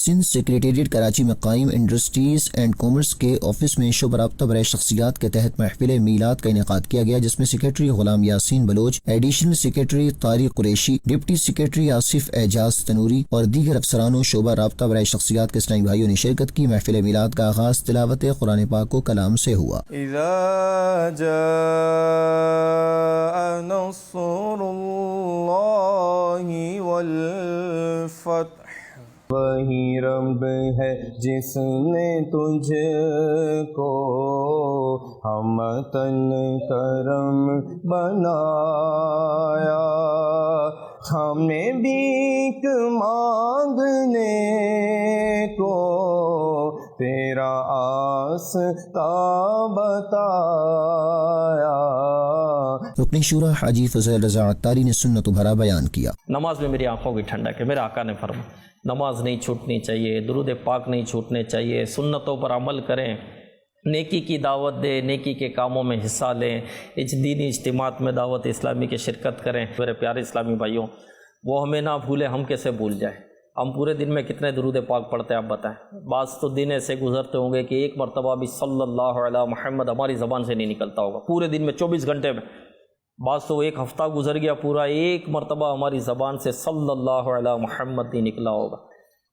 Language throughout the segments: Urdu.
سندھ سیکریٹریٹ کراچی میں قائم انڈسٹریز اینڈ کامرس کے آفس میں شعبہ رابطہ برائے شخصیات کے تحت محفل میلاد کا انعقاد کیا گیا، جس میں secretary Ghulam Yasin Baloch, additional secretary Tariq Qureshi, deputy secretary Asif Ejaz Tanvari اور دیگر افسران و شعبہ رابطہ برائے شخصیات کے اسلامی بھائیوں نے شرکت کی۔ محفل میلاد کا آغاز تلاوت قرآن پاک و کلام سے ہوا۔ اذا جاء نصر اللہ والفتح، وہی رب ہے جس نے تجھ کو ہمتن کرم بنایا، ہمیں بھیک مانگنے کو تیرا آستا بتایا۔ رکن شورا حاجی فضل رضا عطاری نے سنت بھرا بیان کیا۔ نماز میں میری آنکھوں کی ٹھنڈک ہے، میرے آقا نے فرمایا نماز نہیں چھوٹنی چاہیے، درود پاک نہیں چھوٹنے چاہیے، سنتوں پر عمل کریں، نیکی کی دعوت دیں، نیکی کے کاموں میں حصہ لیں، دینی اجتماعات میں دعوت اسلامی کی شرکت کریں۔ میرے پیارے اسلامی بھائیوں، وہ ہمیں نہ بھولے، ہم کیسے بھول جائیں؟ ہم پورے دن میں کتنے درود پاک پڑھتے ہیں آپ بتائیں؟ بعض تو دن ایسے گزرتے ہوں گے کہ ایک مرتبہ بھی صلی اللہ علیہ محمد ہماری زبان سے نہیں نکلتا ہوگا پورے دن میں 24 گھنٹے میں۔ بعض تو ایک ہفتہ گزر گیا پورا، ایک مرتبہ ہماری زبان سے صلی اللہ علیہ محمد نہیں نکلا ہوگا۔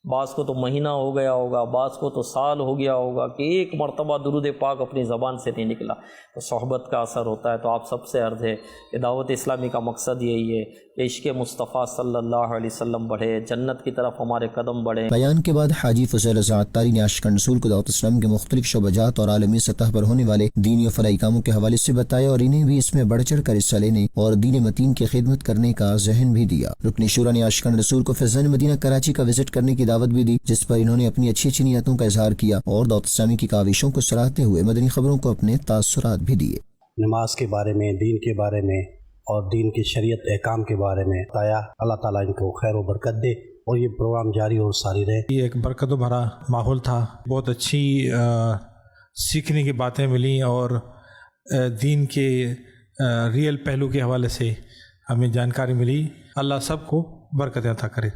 بعض کو تو مہینہ ہو گیا ہوگا، بعض کو تو سال ہو گیا ہوگا کہ ایک مرتبہ درود پاک اپنی زبان سے نہیں نکلا۔ تو صحبت کا اثر ہوتا ہے۔ تو آپ سب سے عرض ہے کہ دعوت اسلامی کا مقصد یہی ہے کہ عشق مصطفیٰ صلی اللہ علیہ وسلم بڑھے، جنت کی طرف ہمارے قدم بڑھیں۔ بیان کے بعد حاجی فضل رضا عطاری نے عاشقان رسول کو دعوت اسلام کے مختلف شعبجات اور عالمی سطح پر ہونے والے دینی و فلاحی کاموں کے حوالے سے بتایا اور انہیں بھی اس میں بڑھ چڑھ کر حصہ لینے اور دین متین کی خدمت کرنے کا ذہن بھی دیا۔ رکن شورا نے عاشقان رسول کو فیضان مدینہ کراچی کا وزٹ کرنے کی دعوت بھی دی، جس پر انہوں نے اپنی اچھی اچھی نیتوں کا اظہار کیا اور دعوت اسلامی کی کاوشوں کو سراہتے ہوئے مدنی خبروں کو اپنے تاثرات بھی دیے۔ نماز کے بارے میں، دین کے بارے میں اور دین کی شریعت احکام کے بارے میں بتایا۔ اللہ تعالیٰ ان کو خیر و برکت دے اور یہ پروگرام جاری اور ساری رہے۔ یہ ایک برکت و بھرا ماحول تھا، بہت اچھی سیکھنے کی باتیں ملیں اور دین کے ریئل پہلو کے حوالے سے ہمیں جانکاری ملی۔ اللہ سب کو برکت عطا کرے۔